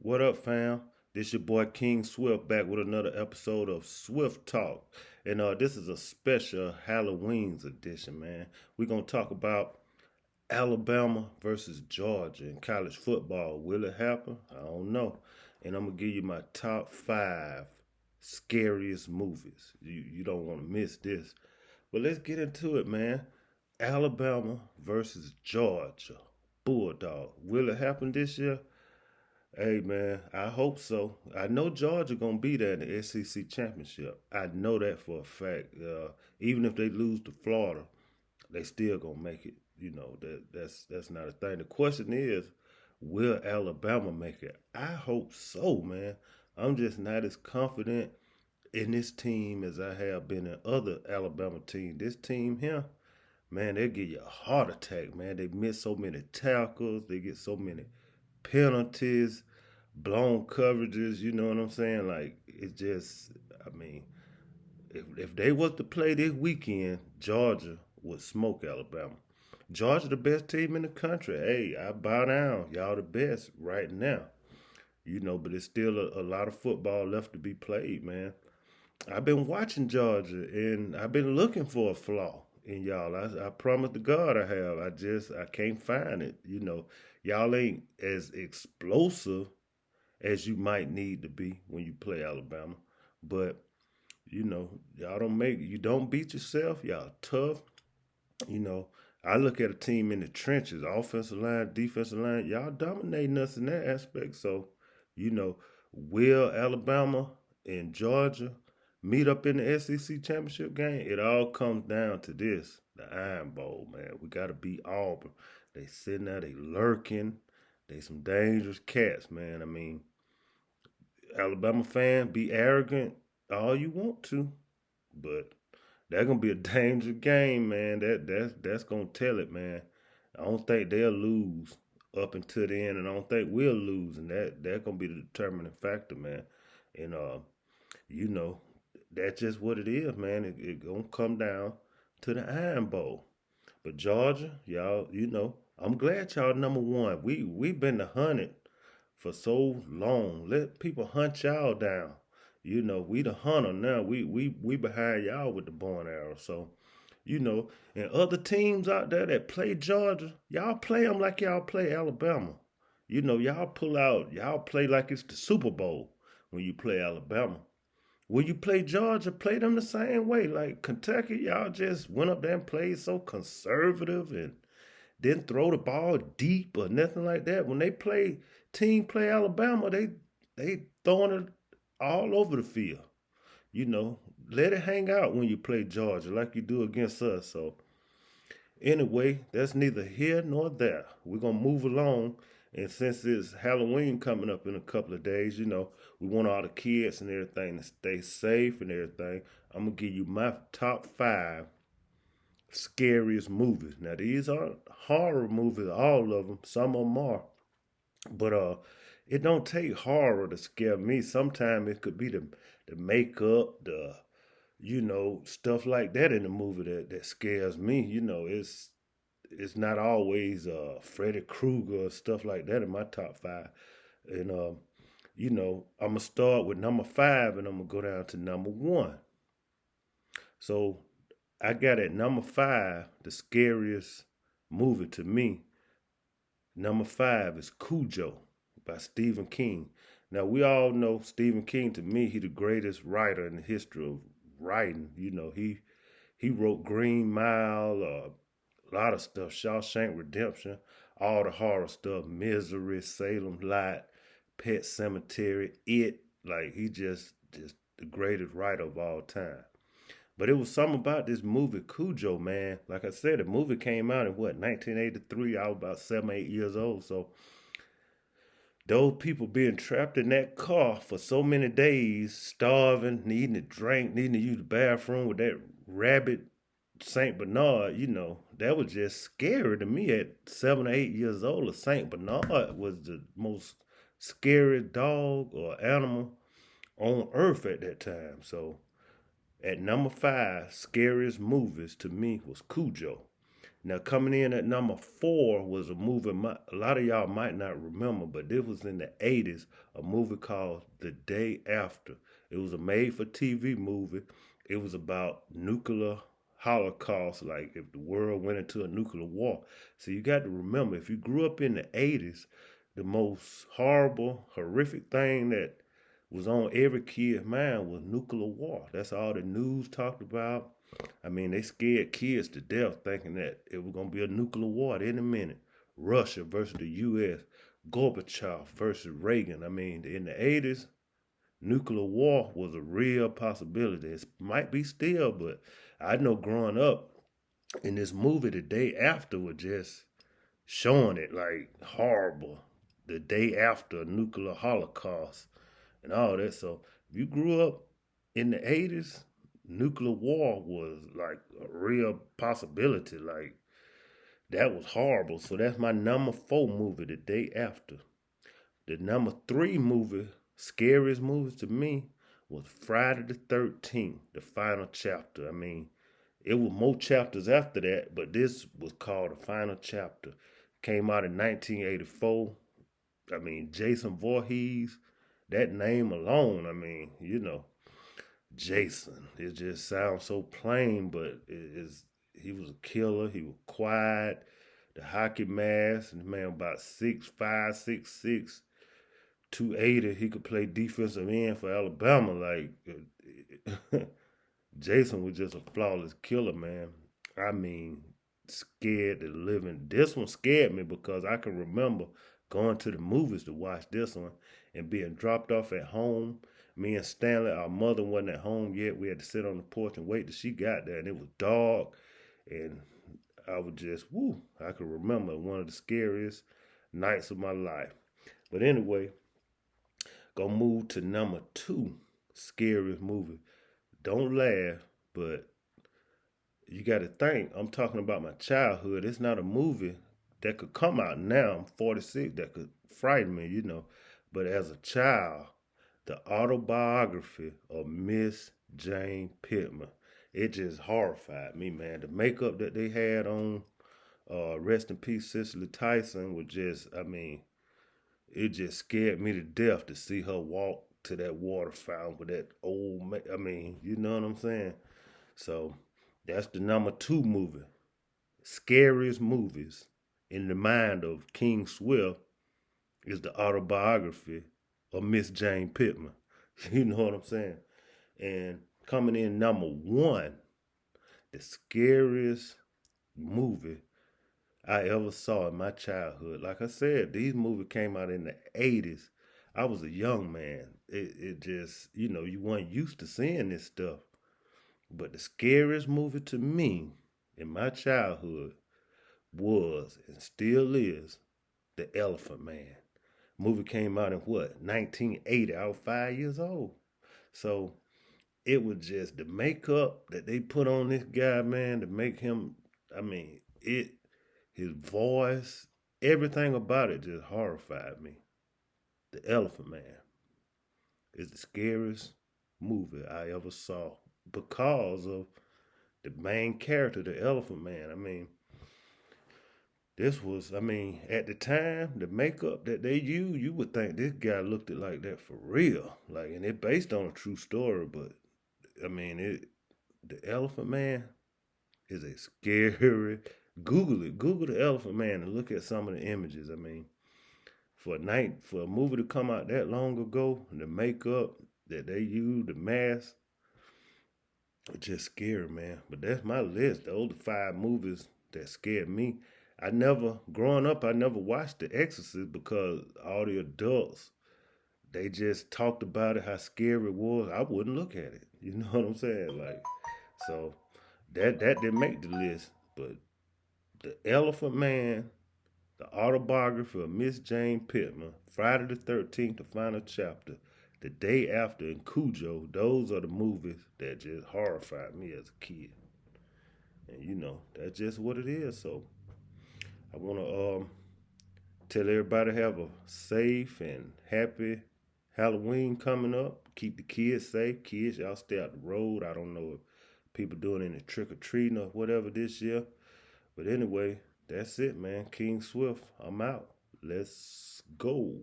What up, fam? This your boy King Swift back with another episode of Swift Talk. And this is a special Halloween's edition, man. We're going to talk about Alabama versus Georgia in college football. Will it happen? I don't know. And I'm going to give you my top five scariest movies. You don't want to miss this. But let's get into it, man. Alabama versus Georgia. Bulldog. Will it happen this year? Hey man, I hope so. I know Georgia gonna be there in the SEC championship. I know that for a fact. Even if they lose to Florida, they still gonna make it. You know that's not a thing. The question is, will Alabama make it? I hope so, man. I'm just not as confident in this team as I have been in other Alabama teams. This team here, man, they give you a heart attack, man. They miss so many tackles. They get so many penalties, blown coverages. You know what I'm saying? Like it's just, I mean, if they was to play this weekend, Georgia would smoke Alabama. Georgia the best team in the country. Hey, I bow down. Y'all the best right now. You know, but it's still a lot of football left to be played, man. I've been watching Georgia and I've been looking for a flaw in y'all. I promise to God I have. I can't find it. You know, y'all ain't as explosive as you might need to be when you play Alabama. But, you know, you don't beat yourself. Y'all tough. You know, I look at a team in the trenches, offensive line, defensive line, y'all dominating us in that aspect. So, you know, will Alabama and Georgia meet up in the SEC championship game? It all comes down to this, the Iron Bowl, man. We got to beat Auburn. They sitting there, they lurking. They some dangerous cats, man. I mean, Alabama fan, be arrogant all you want to, but that's gonna be a dangerous game, man. That's gonna tell it, man. I don't think they'll lose up until the end, and I don't think we'll lose, and that's gonna be the determining factor, man. And you know, that's just what it is, man. It gonna come down to the Iron Bowl. But Georgia, y'all, you know, I'm glad y'all number one. We've been the hunted for so long. Let people hunt y'all down. You know, we the hunter now. We behind y'all with the bow and arrow. So, you know, and other teams out there that play Georgia, y'all play them like y'all play Alabama. You know, y'all play like it's the Super Bowl when you play Alabama. When you play Georgia, play them the same way. Like Kentucky, y'all just went up there and played so conservative and didn't throw the ball deep or nothing like that. When they play Alabama, they throwing it all over the field. You know, let it hang out when you play Georgia like you do against us. So anyway, that's neither here nor there. We're gonna move along. And since it's Halloween coming up in a couple of days, you know, we want all the kids and everything to stay safe and everything. I'm gonna give you my top five scariest movies. Now these aren't horror movies, all of them. Some of them are, but it don't take horror to scare me. Sometimes it could be the makeup, the stuff like that in the movie that scares me. You know, it's not always Freddy Krueger or stuff like that in my top five. And I'm gonna start with number five and I'm gonna go down to number one. So I got at number five the scariest movie to me. Number five is Cujo by Stephen King. Now we all know Stephen King. To me, he the greatest writer in the history of writing. You know, he wrote Green Mile, a lot of stuff, Shawshank Redemption, all the horror stuff, Misery, Salem Lot, Pet Cemetery, It. Like he just the greatest writer of all time. But it was something about this movie Cujo, man. Like I said, the movie came out in what, 1983. I was about 7, 8 years old. So those people being trapped in that car for so many days, starving, needing to drink, needing to use the bathroom with that rabid Saint Bernard, that was just scary to me at 7 or 8 years old. A Saint Bernard was the most scary dog or animal on earth at that time. So at number five, scariest movies to me was Cujo. Now, coming in at number 4 was a movie a lot of y'all might not remember, but this was in the 80s, a movie called The Day After. It was a made for TV movie. It was about nuclear holocaust, like if the world went into a nuclear war. So you got to remember, if you grew up in the 80s, the most horrible, horrific thing that was on every kid's mind was nuclear war. That's all the news talked about. I mean, they scared kids to death thinking that it was going to be a nuclear war at any minute. Russia versus the U.S., Gorbachev versus Reagan. I mean, in the 80s, nuclear war was a real possibility. It might be still, but I know growing up in this movie, The Day After was just showing it like horrible. The day after a nuclear holocaust and all that. So if you grew up in the 80s, nuclear war was like a real possibility. Like that was horrible. So that's my number 4 movie, The Day After. The number 3 movie, scariest movie to me, was Friday the 13th, the final chapter. I mean, it was more chapters after that, but this was called the final chapter. Came out in 1984. I mean, Jason Voorhees, that name alone, I mean, Jason. It just sounds so plain, but he was a killer. He was quiet. The hockey mask, and the man about 6'5", 6'6", 280. He could play defensive end for Alabama. Like Jason was just a flawless killer, man. I mean, scared to living. This one scared me because I can remember going to the movies to watch this one and being dropped off at home. Me and Stanley, our mother wasn't at home yet. We had to sit on the porch and wait till she got there, and it was dark. And I was just, woo, I can remember one of the scariest nights of my life. But anyway, gonna move to number 2, scariest movie. Don't laugh, but you got to think, I'm talking about my childhood. It's not a movie that could come out now. I'm 46, that could frighten me. But as a child, the autobiography of Miss Jane Pittman, it just horrified me, man. The makeup that they had on, rest in peace, Cicely Tyson, was just, I mean, it just scared me to death to see her walk to that water fountain with that old man. I mean, you know what I'm saying? So that's the number 2 movie. Scariest movies in the mind of King Swift is the autobiography of Miss Jane Pittman. You know what I'm saying? And coming in number 1, the scariest movie I ever saw in my childhood. Like I said, these movies came out in the 80s. I was a young man. It just, you weren't used to seeing this stuff. But the scariest movie to me in my childhood was and still is The Elephant Man. Movie came out in what? 1980. I was 5 years old. So it was just the makeup that they put on this guy, man, to make him, I mean, his voice, everything about it just horrified me. The Elephant Man is the scariest movie I ever saw because of the main character, the Elephant Man. I mean, at the time, the makeup that they used, you would think this guy looked it like that for real. Like, and it's based on a true story, but I mean, the Elephant Man is a scary. Google it. Google the Elephant Man and look at some of the images. I mean, for a movie to come out that long ago, and the makeup that they used, the mask, it's just scary, man. But that's my list. Those are the 5 movies that scared me. Growing up, I never watched The Exorcist because all the adults, they just talked about it, how scary it was. I wouldn't look at it. You know what I'm saying? Like, so that didn't make the list. But The Elephant Man, the autobiography of Miss Jane Pittman, Friday the 13th, the final chapter, The Day After, and Cujo, those are the movies that just horrified me as a kid. And that's just what it is. So I want to tell everybody have a safe and happy Halloween coming up. Keep the kids safe. Kids, y'all stay out the road. I don't know if people doing any trick or treating or whatever this year. But anyway, that's it, man. King Swift, I'm out. Let's go.